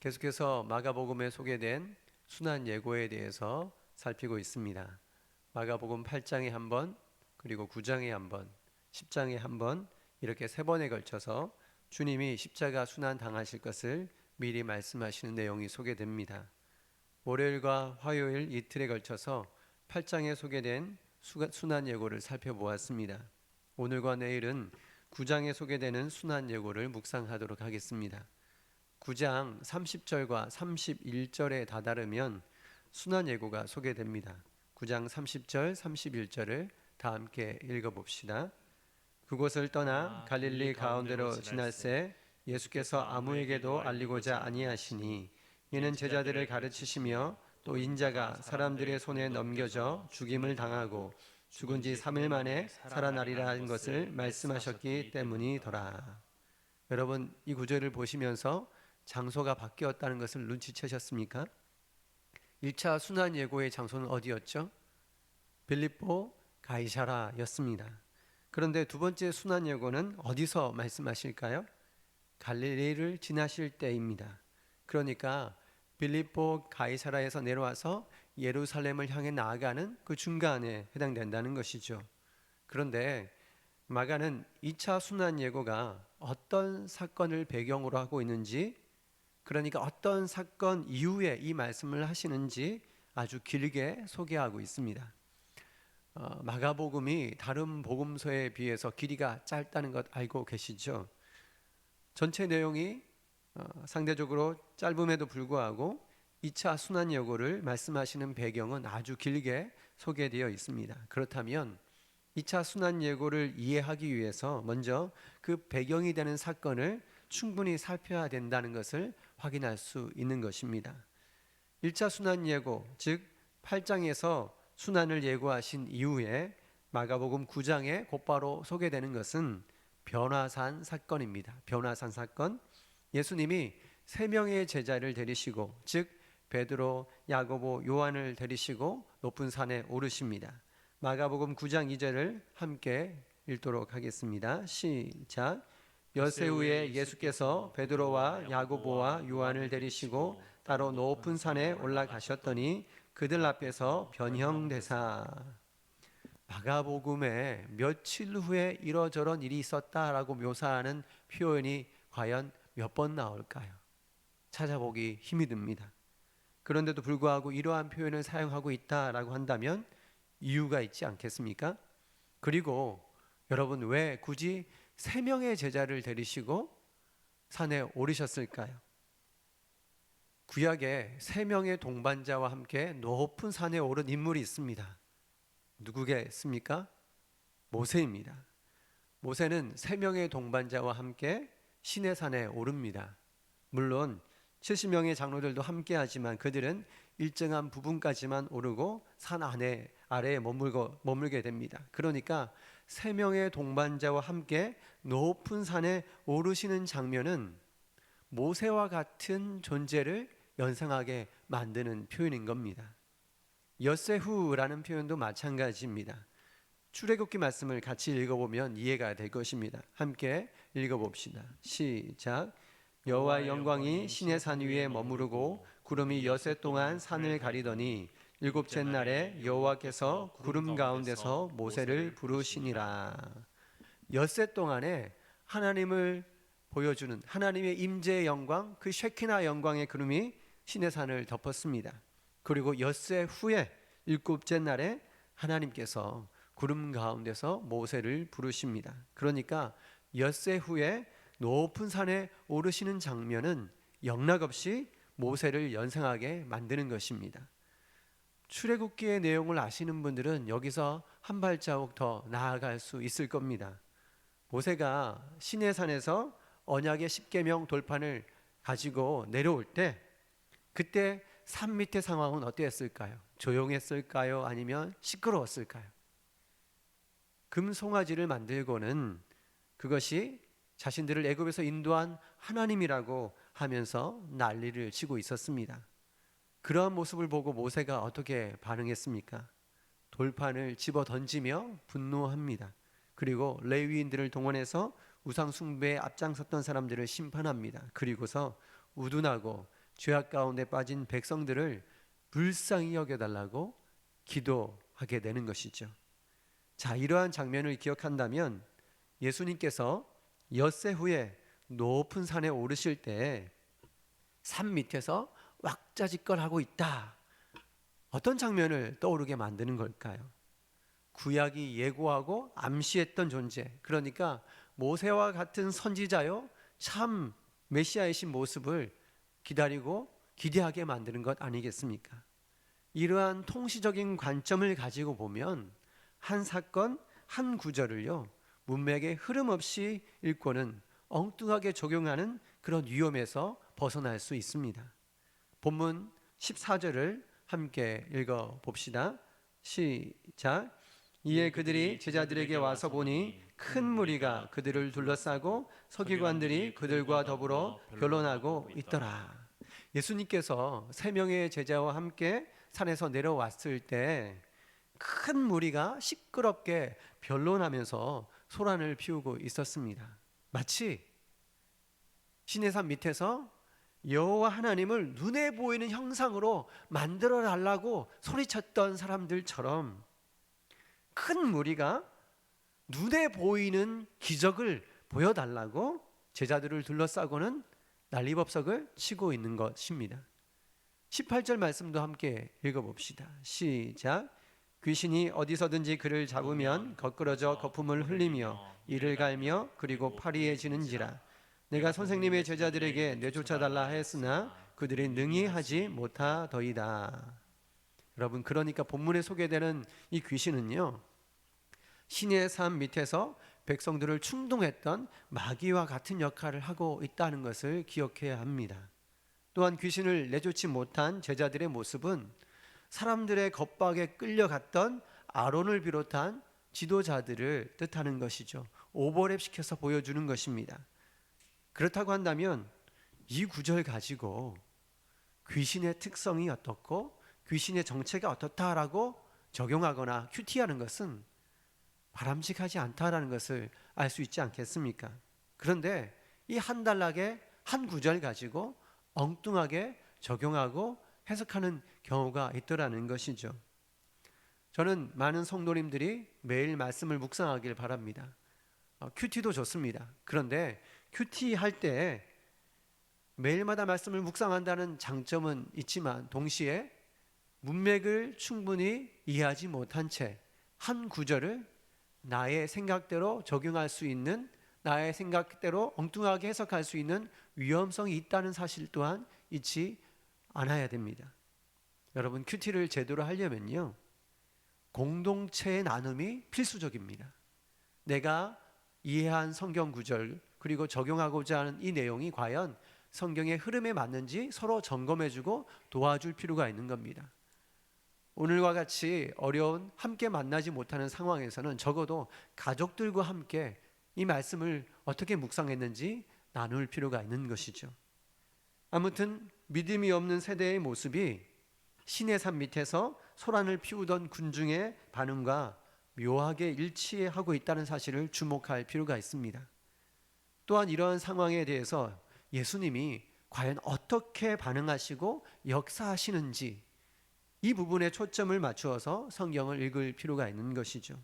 계속해서 마가복음에 소개된 순환 예고에 대해서 살피고 있습니다. 마가복음 8장에 한 번, 그리고 9장에 한 번, 10장에 한 번, 이렇게 세 번에 걸쳐서 주님이 십자가 순환 당하실 것을 미리 말씀하시는 내용이 소개됩니다. 월요일과 화요일 이틀에 걸쳐서 8장에 소개된 순환 예고를 살펴보았습니다. 오늘과 내일은 9장에 소개되는 순환 예고를 묵상하도록 하겠습니다. 9장 30절과 31절에 다다르면 순환 예고가 소개됩니다. 9장 30절, 31절을 다 함께 읽어봅시다. 그곳을 떠나 갈릴리 가운데로 지날새 예수께서 아무에게도 알리고자 아니하시니 이는 제자들을 가르치시며 또 인자가 사람들의 손에 넘겨져 죽임을 당하고 죽은 지 3일 만에 살아나리라는 것을 말씀하셨기 때문이더라. 여러분, 이 구절을 보시면서 장소가 바뀌었다는 것을 눈치채셨습니까? 1차 순환 예고의 장소는 어디였죠? 빌립보 가이사라였습니다. 그런데 두 번째 순환 예고는 어디서 말씀하실까요? 갈릴리를 지나실 때입니다. 그러니까 빌립보 가이사라에서 내려와서 예루살렘을 향해 나아가는 그 중간에 해당된다는 것이죠. 그런데 마가는 2차 순환 예고가 어떤 사건을 배경으로 하고 있는지, 그러니까 어떤 사건 이후에 이 말씀을 하시는지 아주 길게 소개하고 있습니다. 마가복음이 다른 복음서에 비해서 길이가 짧다는 것 알고 계시죠? 전체 내용이 상대적으로 짧음에도 불구하고 2차 순환 예고를 말씀하시는 배경은 아주 길게 소개되어 있습니다. 그렇다면 2차 순환 예고를 이해하기 위해서 먼저 그 배경이 되는 사건을 충분히 살펴야 된다는 것을 확인할 수 있는 것입니다. 1차 순환 예고, 즉 8장에서 순환을 예고하신 이후에 마가복음 9장에 곧바로 소개되는 것은 변화산 사건입니다. 변화산 사건, 예수님이 3명의 제자를 데리시고, 즉 베드로, 야고보, 요한을 데리시고 높은 산에 오르십니다. 마가복음 9장 2절을 함께 읽도록 하겠습니다. 시작. 엿새 후에 예수께서 베드로와 야고보와 요한을 데리시고 따로 높은 산에 올라가셨더니 그들 앞에서 변형되사. 마가복음에 며칠 후에 이러저런 일이 있었다라고 묘사하는 표현이 과연 몇 번 나올까요? 찾아보기 힘이 듭니다. 그런데도 불구하고 이러한 표현을 사용하고 있다라고 한다면 이유가 있지 않겠습니까? 그리고 여러분, 왜 굳이 3명의 제자를 데리시고 산에 오르셨을까요? 구약에 3명의 동반자와 함께 높은 산에 오른 인물이 있습니다. 누구겠습니까? 모세입니다. 모세는 3명의 동반자와 함께 시내산에 오릅니다. 물론 70명의 장로들도 함께 하지만 그들은 일정한 부분까지만 오르고 산 아래에 머물게 됩니다. 그러니까 3명의 동반자와 함께 높은 산에 오르시는 장면은 모세와 같은 존재를 연상하게 만드는 표현인 겁니다. 엿새 후라는 표현도 마찬가지입니다. 출애굽기 말씀을 같이 읽어보면 이해가 될 것입니다. 함께 읽어봅시다. 시작. 여호와의 영광이 시내 산 위에 머무르고 구름이 엿새 동안 산을 가리더니 일곱째 날에 여호와께서 구름 가운데서 모세를 부르시니라. 엿새 동안에 하나님을 보여주는 하나님의 임재의 영광, 그 쉐키나 영광의 구름이 시내산을 덮었습니다. 그리고 엿새 후에 일곱째 날에 하나님께서 구름 가운데서 모세를 부르십니다. 그러니까 엿새 후에 높은 산에 오르시는 장면은 영락없이 모세를 연상하게 만드는 것입니다. 출애굽기의 내용을 아시는 분들은 여기서 한 발자국 더 나아갈 수 있을 겁니다. 모세가 시내산에서 언약의 십계명 돌판을 가지고 내려올 때, 그때 산 밑의 상황은 어땠을까요? 조용했을까요? 아니면 시끄러웠을까요? 금송아지를 만들고는 그것이 자신들을 애굽에서 인도한 하나님이라고 하면서 난리를 치고 있었습니다. 그러한 모습을 보고 모세가 어떻게 반응했습니까? 돌판을 집어 던지며 분노합니다. 그리고 레위인들을 동원해서 우상 숭배에 앞장섰던 사람들을 심판합니다. 그리고서 우둔하고 죄악 가운데 빠진 백성들을 불쌍히 여겨달라고 기도하게 되는 것이죠. 자, 이러한 장면을 기억한다면 예수님께서 엿새 후에 높은 산에 오르실 때 산 밑에서 왁자지껄하고 있다. 어떤 장면을 떠오르게 만드는 걸까요? 구약이 예고하고 암시했던 존재, 그러니까 모세와 같은 선지자요 참 메시아이신 모습을 기다리고 기대하게 만드는 것 아니겠습니까? 이러한 통시적인 관점을 가지고 보면 한 사건, 한 구절을요 문맥의 흐름 없이 읽고는 엉뚱하게 적용하는 그런 위험에서 벗어날 수 있습니다. 본문 14절을 함께 읽어봅시다. 시작. 이에 그들이 제자들에게 와서 보니 큰 무리가 그들을 둘러싸고 서기관들이 그들과 더불어 변론하고 있더라. 예수님께서 세 명의 제자와 함께 산에서 내려왔을 때 큰 무리가 시끄럽게 변론하면서 소란을 피우고 있었습니다. 마치 시내산 밑에서 여호와 하나님을 눈에 보이는 형상으로 만들어 달라고 소리쳤던 사람들처럼 큰 무리가 눈에 보이는 기적을 보여달라고 제자들을 둘러싸고는 난리법석을 치고 있는 것입니다. 18절 말씀도 함께 읽어봅시다. 시작. 귀신이 어디서든지 그를 잡으면 거꾸러져 거품을 흘리며 이를 갈며 그리고 파리해지는지라. 내가 선생님의 제자들에게 내쫓아달라 하였으나 그들이 능히 하지 못하더이다. 여러분, 그러니까 본문에 소개되는 이 귀신은요 신의 산 밑에서 백성들을 충동했던 마귀와 같은 역할을 하고 있다는 것을 기억해야 합니다. 또한 귀신을 내쫓지 못한 제자들의 모습은 사람들의 겁박에 끌려갔던 아론을 비롯한 지도자들을 뜻하는 것이죠. 오버랩시켜서 보여주는 것입니다. 그렇다고 한다면 이 구절 가지고 귀신의 특성이 어떻고 귀신의 정체가 어떻다라고 적용하거나 큐티하는 것은 바람직하지 않다라는 것을 알 수 있지 않겠습니까? 그런데 이 한 단락의 한 구절 가지고 엉뚱하게 적용하고 해석하는 경우가 있더라는 것이죠. 저는 많은 성도님들이 매일 말씀을 묵상하길 바랍니다. 큐티도 좋습니다. 그런데 큐티 할 때 매일마다 말씀을 묵상한다는 장점은 있지만 동시에 문맥을 충분히 이해하지 못한 채 한 구절을 나의 생각대로 적용할 수 있는, 나의 생각대로 엉뚱하게 해석할 수 있는 위험성이 있다는 사실 또한 잊지 않아야 됩니다. 여러분, 큐티를 제대로 하려면요 공동체의 나눔이 필수적입니다. 내가 이해한 성경 구절 그리고 적용하고자 하는 이 내용이 과연 성경의 흐름에 맞는지 서로 점검해주고 도와줄 필요가 있는 겁니다. 오늘과 같이 어려운 함께 만나지 못하는 상황에서는 적어도 가족들과 함께 이 말씀을 어떻게 묵상했는지 나눌 필요가 있는 것이죠. 아무튼 믿음이 없는 세대의 모습이 신의 산 밑에서 소란을 피우던 군중의 반응과 묘하게 일치하고 있다는 사실을 주목할 필요가 있습니다. 또한 이러한 상황에 대해서 예수님이 과연 어떻게 반응하시고 역사하시는지 이 부분에 초점을 맞추어서 성경을 읽을 필요가 있는 것이죠.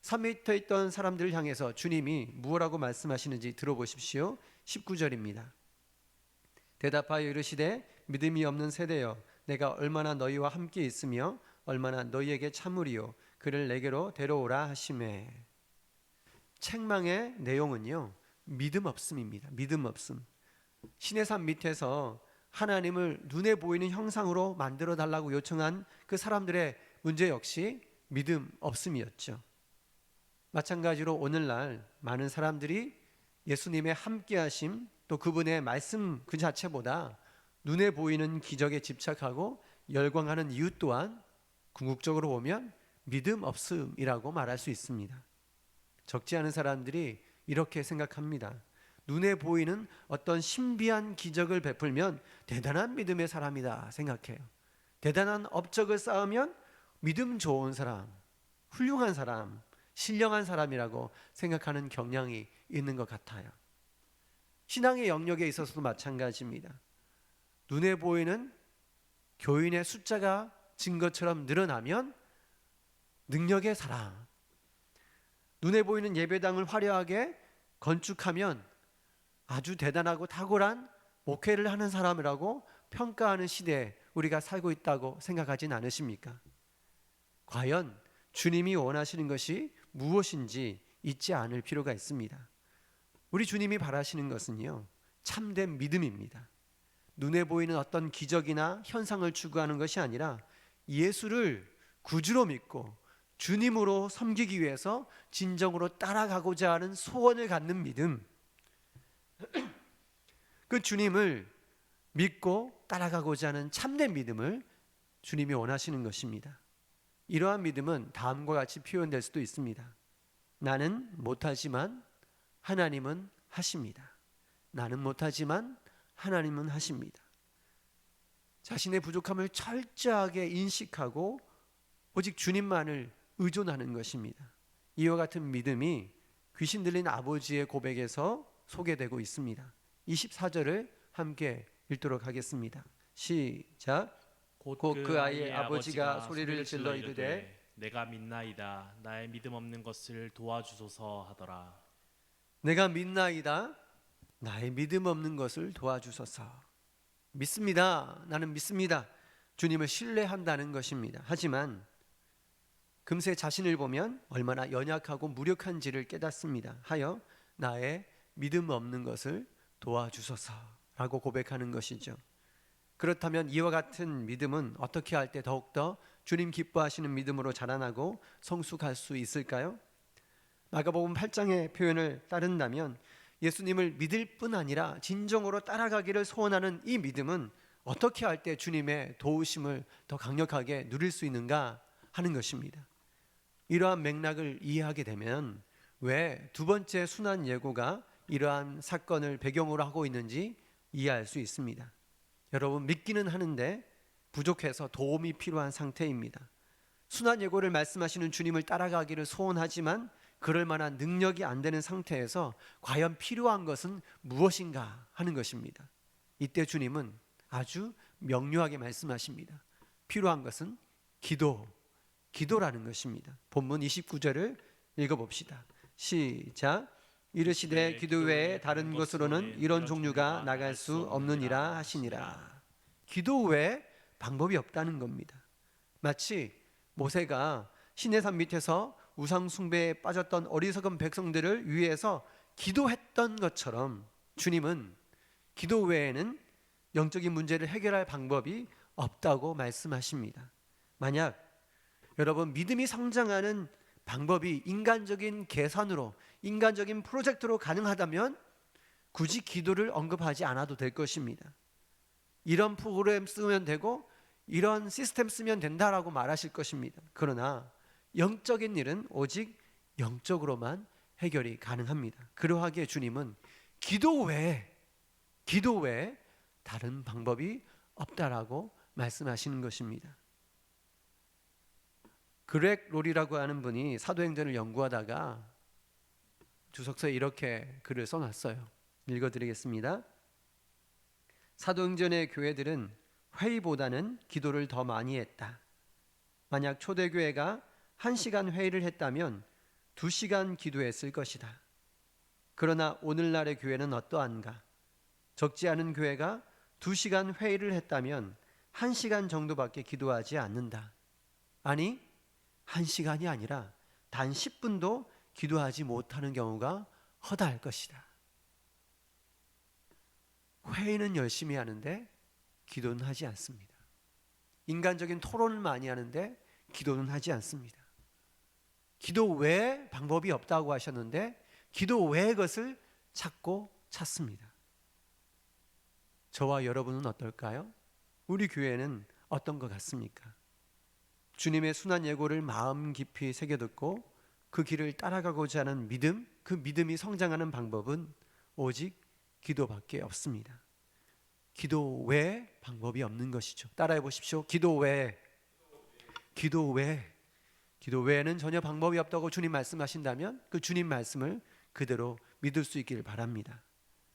산 밑에 있던 사람들을 향해서 주님이 무엇라고 말씀하시는지 들어보십시오. 19절입니다. 대답하여 이르시되 믿음이 없는 세대여 내가 얼마나 너희와 함께 있으며 얼마나 너희에게 참으리요 그를 내게로 데려오라 하시매. 책망의 내용은요 믿음 없음입니다. 믿음 없음. 신의 산 밑에서 하나님을 눈에 보이는 형상으로 만들어 달라고 요청한 그 사람들의 문제 역시 믿음 없음이었죠. 마찬가지로 오늘날 많은 사람들이 예수님의 함께하심 또 그분의 말씀 그 자체보다 눈에 보이는 기적에 집착하고 열광하는 이유 또한 궁극적으로 보면 믿음 없음이라고 말할 수 있습니다. 적지 않은 사람들이 이렇게 생각합니다. 눈에 보이는 어떤 신비한 기적을 베풀면 대단한 믿음의 사람이다 생각해요. 대단한 업적을 쌓으면 믿음 좋은 사람, 훌륭한 사람, 신령한 사람이라고 생각하는 경향이 있는 것 같아요. 신앙의 영역에 있어서도 마찬가지입니다. 눈에 보이는 교인의 숫자가 증거처럼 늘어나면 능력의 사람, 눈에 보이는 예배당을 화려하게 건축하면 아주 대단하고 탁월한 목회를 하는 사람이라고 평가하는 시대에 우리가 살고 있다고 생각하진 않으십니까? 과연 주님이 원하시는 것이 무엇인지 잊지 않을 필요가 있습니다. 우리 주님이 바라시는 것은요, 참된 믿음입니다. 눈에 보이는 어떤 기적이나 현상을 추구하는 것이 아니라 예수를 구주로 믿고 주님으로 섬기기 위해서 진정으로 따라가고자 하는 소원을 갖는 믿음, 그 주님을 믿고 따라가고자 하는 참된 믿음을 주님이 원하시는 것입니다. 이러한 믿음은 다음과 같이 표현될 수도 있습니다. 나는 못하지만 하나님은 하십니다. 나는 못하지만 하나님은 하십니다. 자신의 부족함을 철저하게 인식하고 오직 주님만을 의존하는 것입니다. 이와 같은 믿음이 귀신 들린 아버지의 고백에서 소개되고 있습니다. 24절을 함께 읽도록 하겠습니다. 시작. 곧 그 아이의 아버지가 소리를 질러 이르되 내가 믿나이다 나의 믿음 없는 것을 도와주소서 하더라. 내가 믿나이다 나의 믿음 없는 것을 도와주소서. 믿습니다. 나는 믿습니다. 주님을 신뢰한다는 것입니다. 하지만 금세 자신을 보면 얼마나 연약하고 무력한지를 깨닫습니다. 하여 나의 믿음 없는 것을 도와주소서라고 고백하는 것이죠. 그렇다면 이와 같은 믿음은 어떻게 할 때 더욱더 주님 기뻐하시는 믿음으로 자라나고 성숙할 수 있을까요? 마가복음 8장의 표현을 따른다면 예수님을 믿을 뿐 아니라 진정으로 따라가기를 소원하는 이 믿음은 어떻게 할 때 주님의 도우심을 더 강력하게 누릴 수 있는가 하는 것입니다. 이러한 맥락을 이해하게 되면 왜 두 번째 순환 예고가 이러한 사건을 배경으로 하고 있는지 이해할 수 있습니다. 여러분, 믿기는 하는데 부족해서 도움이 필요한 상태입니다. 순환 예고를 말씀하시는 주님을 따라가기를 소원하지만 그럴 만한 능력이 안 되는 상태에서 과연 필요한 것은 무엇인가 하는 것입니다. 이때 주님은 아주 명료하게 말씀하십니다. 필요한 것은 기도라는 것입니다. 본문 29절을 읽어봅시다. 시작. 이르시되 기도 외에 다른 것으로는 이런 종류가 나갈 수 없느니라 하시니라. 기도 외에 방법이 없다는 겁니다. 마치 모세가 시내산 밑에서 우상 숭배에 빠졌던 어리석은 백성들을 위해서 기도했던 것처럼 주님은 기도 외에는 영적인 문제를 해결할 방법이 없다고 말씀하십니다. 만약 여러분 믿음이 성장하는 방법이 인간적인 계산으로, 인간적인 프로젝트로 가능하다면 굳이 기도를 언급하지 않아도 될 것입니다. 이런 프로그램 쓰면 되고 이런 시스템 쓰면 된다라고 말하실 것입니다. 그러나 영적인 일은 오직 영적으로만 해결이 가능합니다. 그러하기에 주님은 기도 외에 다른 방법이 없다라고 말씀하시는 것입니다. 그렉 롤이라고 하는 분이 사도행전을 연구하다가 주석서에 이렇게 글을 써놨어요. 읽어드리겠습니다. 사도행전의 교회들은 회의보다는 기도를 더 많이 했다. 만약 초대교회가 1시간 회의를 했다면 2시간 기도했을 것이다. 그러나 오늘날의 교회는 어떠한가? 적지 않은 교회가 2시간 회의를 했다면 1시간 정도밖에 기도하지 않는다. 아니, 1시간이 아니라 단 10분도 기도하지 못하는 경우가 허다할 것이다. 회의는 열심히 하는데 기도는 하지 않습니다. 인간적인 토론을 많이 하는데 기도는 하지 않습니다. 기도 외에 방법이 없다고 하셨는데 기도 외의 것을 찾습니다. 저와 여러분은 어떨까요? 우리 교회는 어떤 것 같습니까? 주님의 순환 예고를 마음 깊이 새겨듣고 그 길을 따라가고자 하는 믿음, 그 믿음이 성장하는 방법은 오직 기도밖에 없습니다. 기도 외에 방법이 없는 것이죠. 따라해 보십시오. 기도 외에는 전혀 방법이 없다고 주님 말씀하신다면 그 주님 말씀을 그대로 믿을 수 있기를 바랍니다.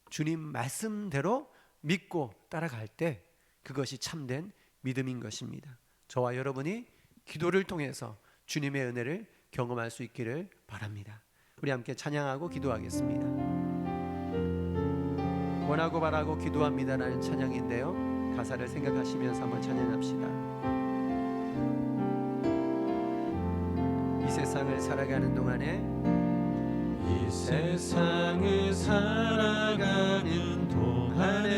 주님 말씀대로 믿고 따라갈 때 그것이 참된 믿음인 것입니다. 저와 여러분이 기도를 통해서 주님의 은혜를 경험할 수 있기를 바랍니다. 우리 함께 찬양하고 기도하겠습니다. 원하고 바라고 기도합니다라는 찬양인데요, 가사를 생각하시면서 한번 찬양합시다. 이 세상을 살아가는 동안에, 이 세상을 살아가는 동안에